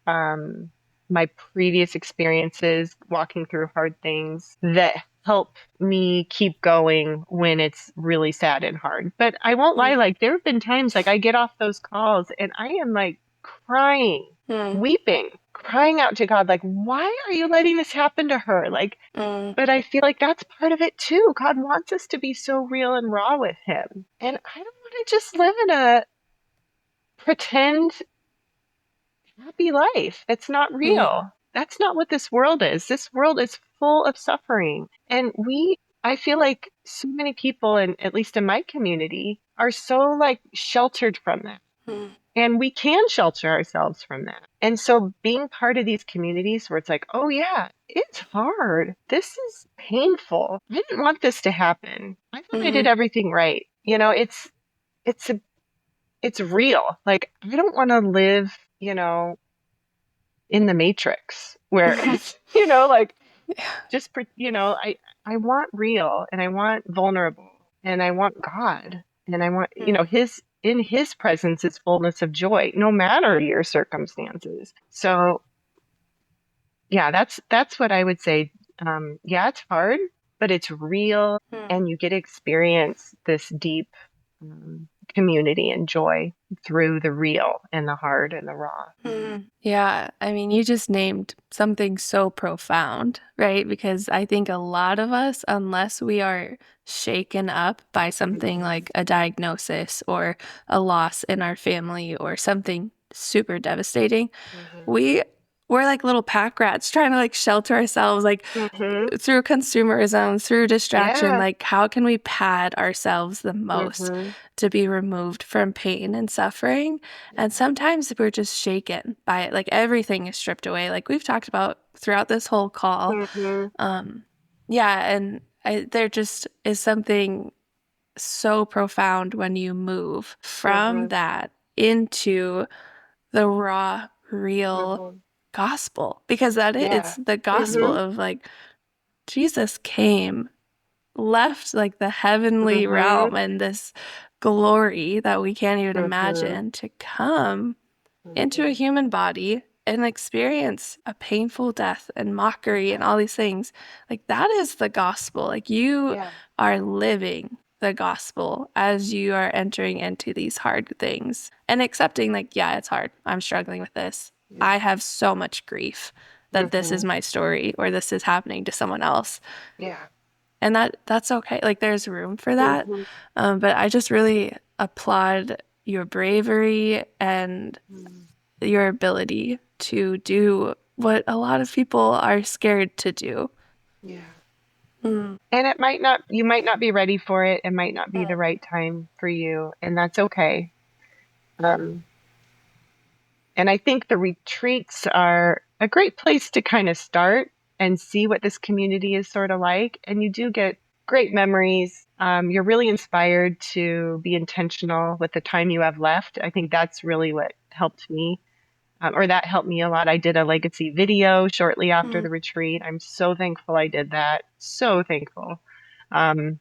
Speaker 1: um, my previous experiences walking through hard things that help me keep going when it's really sad and hard. But I won't lie,
Speaker 2: mm,
Speaker 1: like there have been times like I get off those calls and I am like crying, weeping, crying out to God, like, why are you letting this happen to her? Like, but I feel like that's part of it too. God wants us to be so real and raw with him. And I don't want to just live in a pretend happy life. It's not real. That's not what this world is. This world is full of suffering. And I feel like so many people, and at least in my community, are so like sheltered from that. And we can shelter ourselves from that. And so being part of these communities where it's like, oh yeah, it's hard. This is painful. I didn't want this to happen. I thought I did everything right. It's a it's real. Like I don't want to live, in the matrix where it's, like just, I want real and I want vulnerable and I want God and I want, in his presence is fullness of joy, no matter your circumstances. So yeah, that's what I would say. Yeah, it's hard, but it's real and you get to experience this deep community and joy through the real and the hard and the raw.
Speaker 2: Yeah, I mean, you just named something so profound, right? Because I think a lot of us, unless we are shaken up by something like a diagnosis or a loss in our family or something super devastating, we're like little pack rats trying to like shelter ourselves like through consumerism, through distraction.
Speaker 1: Yeah.
Speaker 2: Like how can we pad ourselves the most to be removed from pain and suffering? And sometimes we're just shaken by it. Like everything is stripped away, like we've talked about throughout this whole call. Yeah, and there just is something so profound when you move from that into the raw, real gospel, because it's the gospel of like Jesus came, left like the heavenly realm and this glory that we can't even imagine to come into a human body and experience a painful death and mockery and all these things. Like that is the gospel. Like you are living the gospel as you are entering into these hard things and accepting like, yeah, it's hard. I'm struggling with this. I have so much grief that this is my story or this is happening to someone else.
Speaker 1: Yeah.
Speaker 2: And that's okay. Like there's room for that. But I just really applaud your bravery and your ability to do what a lot of people are scared to do.
Speaker 1: Yeah. And you might not be ready for it. It might not be the right time for you. And that's okay. And I think the retreats are a great place to kind of start and see what this community is sort of like. And you do get great memories. You're really inspired to be intentional with the time you have left. I think that's really what helped me, or that helped me a lot. I did a legacy video shortly after the retreat. I'm so thankful I did that. So thankful. And,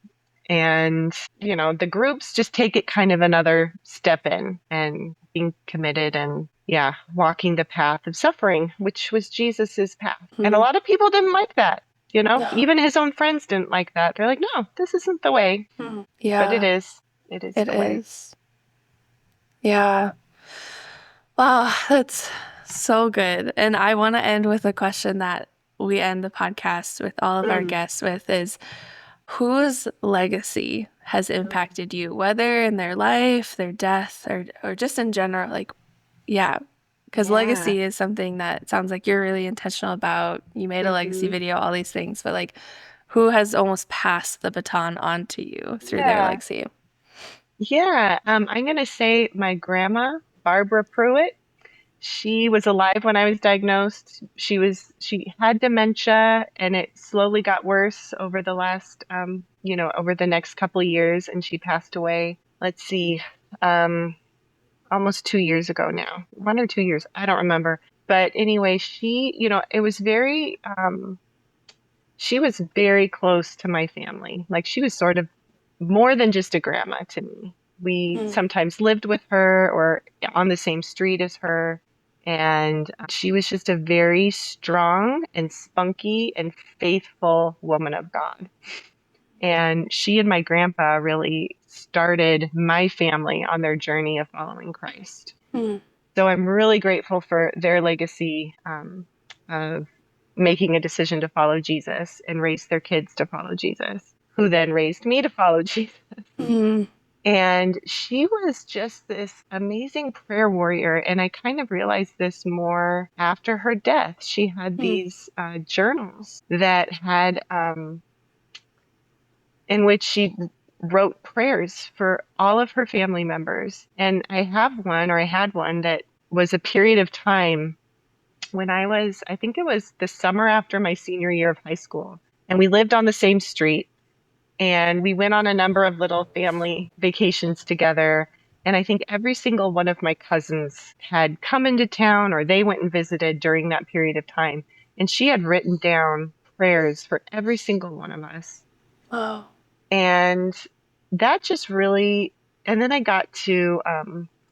Speaker 1: the groups just take it kind of another step in and being committed and walking the path of suffering, which was Jesus's path. And a lot of people didn't like that. Even his own friends didn't like that. They're like, no, this isn't the way.
Speaker 2: Yeah.
Speaker 1: But it is. It is the way.
Speaker 2: Yeah. Wow, that's so good. And I want to end with a question that we end the podcast with all of our guests with is, whose legacy has impacted you, whether in their life, their death, or just in general? Like, because legacy is something that sounds like you're really intentional about. You made a legacy video, all these things, but like, who has almost passed the baton on to you through their legacy?
Speaker 1: Yeah, I'm going to say my grandma, Barbara Pruitt. She was alive when I was diagnosed. She had dementia and it slowly got worse over the last, over the next couple of years. And she passed away, let's see, almost 2 years ago now, 1 or 2 years. I don't remember. But anyway, she, it was she was very close to my family. Like she was sort of more than just a grandma to me. We sometimes lived with her or on the same street as her. And she was just a very strong and spunky and faithful woman of God. And she and my grandpa really started my family on their journey of following Christ. So I'm really grateful for their legacy of making a decision to follow Jesus and raise their kids to follow Jesus, who then raised me to follow Jesus.
Speaker 2: Mm.
Speaker 1: And she was just this amazing prayer warrior. And I kind of realized this more after her death. She had these journals that had, in which she wrote prayers for all of her family members. And I had one that was a period of time when I think it was the summer after my senior year of high school. And we lived on the same street. And we went on a number of little family vacations together. And I think every single one of my cousins had come into town or they went and visited during that period of time. And she had written down prayers for every single one of us.
Speaker 2: Oh.
Speaker 1: And that just really, and then I got to,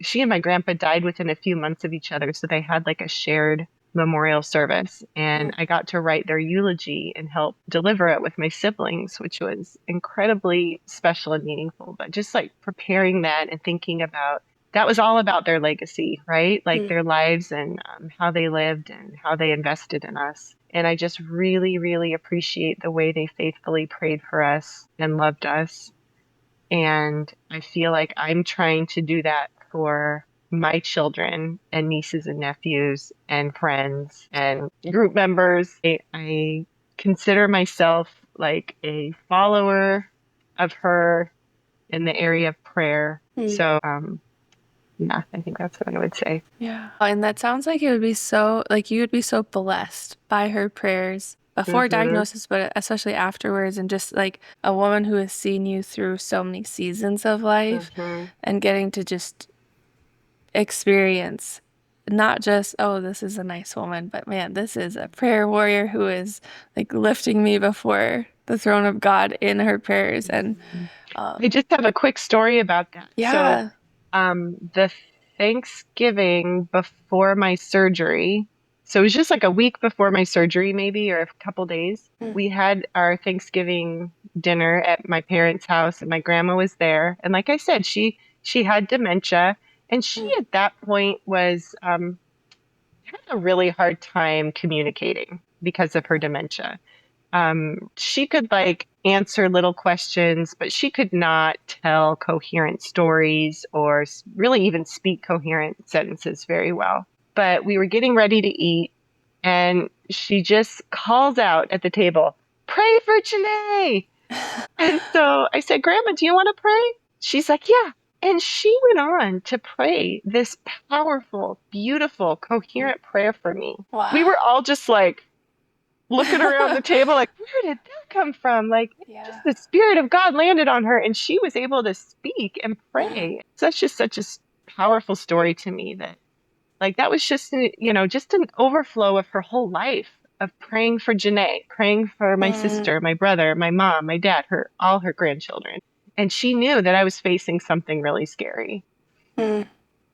Speaker 1: she and my grandpa died within a few months of each other. So they had like a shared memorial service, and I got to write their eulogy and help deliver it with my siblings, which was incredibly special and meaningful. But just like preparing that and thinking about that was all about their legacy, right? Like their lives and how they lived and how they invested in us. And I just really, really appreciate the way they faithfully prayed for us and loved us. And I feel like I'm trying to do that for my children and nieces and nephews and friends and group members. I consider myself like a follower of her in the area of prayer. So, yeah, I think that's what I would say.
Speaker 2: Yeah. And that sounds like it would be so, like you would be so blessed by her prayers before diagnosis, but especially afterwards. And just like a woman who has seen you through so many seasons of life and getting to just experience not just, oh, this is a nice woman, but man, this is a prayer warrior who is like lifting me before the throne of God in her prayers. And
Speaker 1: I just have a quick story about that.
Speaker 2: Yeah.
Speaker 1: So, the Thanksgiving before my surgery, so it was just like a week before my surgery, maybe, or a couple days, we had our Thanksgiving dinner at my parents' house, and my grandma was there. And like I said, she had dementia. And she, at that point, was had a really hard time communicating because of her dementia. She could like answer little questions, but she could not tell coherent stories or really even speak coherent sentences very well. But we were getting ready to eat, and she just calls out at the table, "Pray for Jenae!" And so I said, "Grandma, do you want to pray?" She's like, "Yeah." And she went on to pray this powerful, beautiful, coherent prayer for me.
Speaker 2: Wow.
Speaker 1: We were all just like looking around the table like, where did that come from? Like, just the Spirit of God landed on her and she was able to speak and pray. So that's just such a powerful story to me that, like, that was just, just an overflow of her whole life of praying for Jenae, praying for my sister, my brother, my mom, my dad, all her grandchildren. And she knew that I was facing something really scary and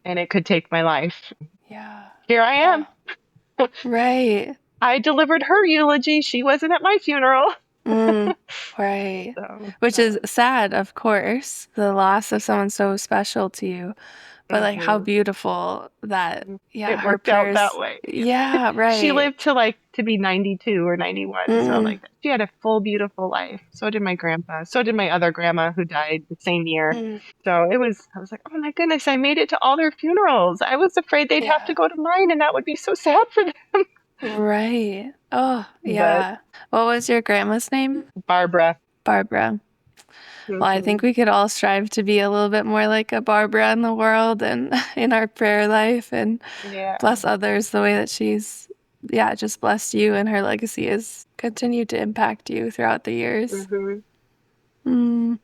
Speaker 1: it could take my life.
Speaker 2: Yeah.
Speaker 1: Here I am.
Speaker 2: Right.
Speaker 1: I delivered her eulogy. She wasn't at my funeral.
Speaker 2: Right. So, which is sad, of course, the loss of someone so special to you. But like how beautiful that,
Speaker 1: it worked out that way.
Speaker 2: Yeah, right.
Speaker 1: She lived to be 92 or 91. So like she had a full, beautiful life. So did my grandpa. So did my other grandma who died the same year. So I was like, oh my goodness, I made it to all their funerals. I was afraid they'd have to go to mine and that would be so sad for them.
Speaker 2: Right. Oh, yeah. But what was your grandma's name?
Speaker 1: Barbara.
Speaker 2: Barbara. Well, I think we could all strive to be a little bit more like a Barbara in the world and in our prayer life and bless others the way that she's, just blessed you, and her legacy has continued to impact you throughout the years. Well,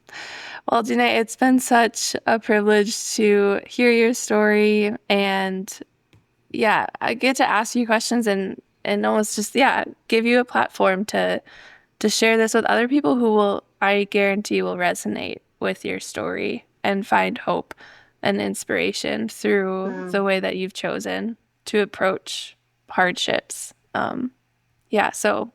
Speaker 2: Jenae, it's been such a privilege to hear your story, and I get to ask you questions and almost just, give you a platform to share this with other people who will, I guarantee, will resonate with your story and find hope and inspiration through the way that you've chosen to approach hardships. So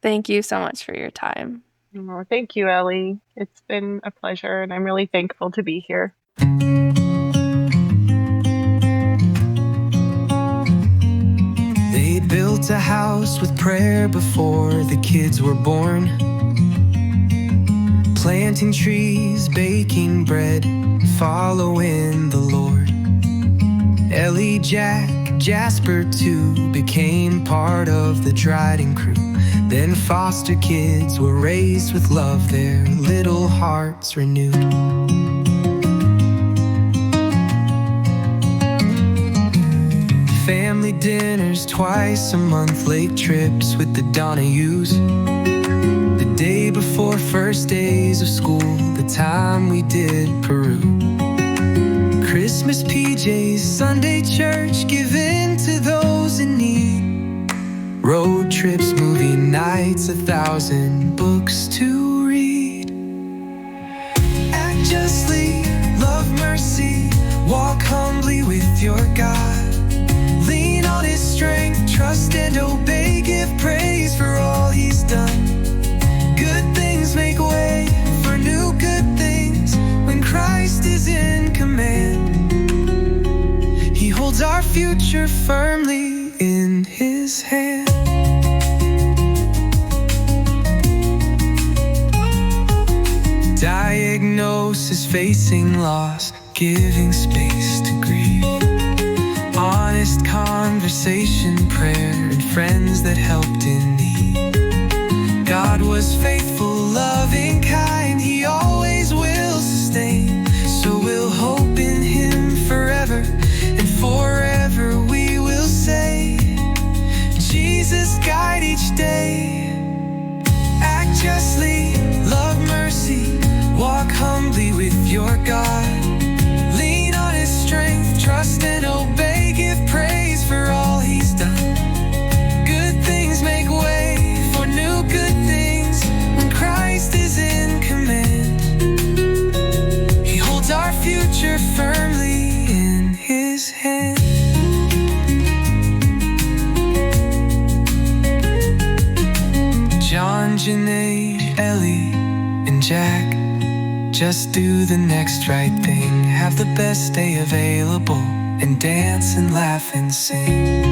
Speaker 2: thank you so much for your time.
Speaker 1: Oh, thank you, Ellie. It's been a pleasure, and I'm really thankful to be here.
Speaker 4: Built a house with prayer before the kids were born. Planting trees, baking bread, following the Lord. Ellie, Jack, Jasper too became part of the Dryden crew. Then foster kids were raised with love, their little hearts renewed. Family dinners twice a month, lake trips with the Donahues. The day before first days of school, the time we did Peru. Christmas PJs, Sunday church, giving to those in need. Road trips, movie nights, 1,000 books to read. Act justly, love mercy, walk humbly with your God. Lean on His strength, trust and obey, give praise for all He's done. Good things make way for new good things when Christ is in command. He holds our future firmly in His hand. Diagnosis, facing loss, giving space to grieve. Honest conversation, prayer, and friends that helped in need. God was faithful, loving, kind, He always will sustain. So we'll hope in Him forever, and forever we will say, Jesus, guide each day. Act justly, love mercy, walk humbly with your God. Lean on His strength, trust and obey, give praise for all He's done. Good things make way for new good things when Christ is in command. He holds our future firmly in His hand. John, Jenae, Ellie, and Jack, just do the next right thing. Have the best day available, and dance and laugh and sing.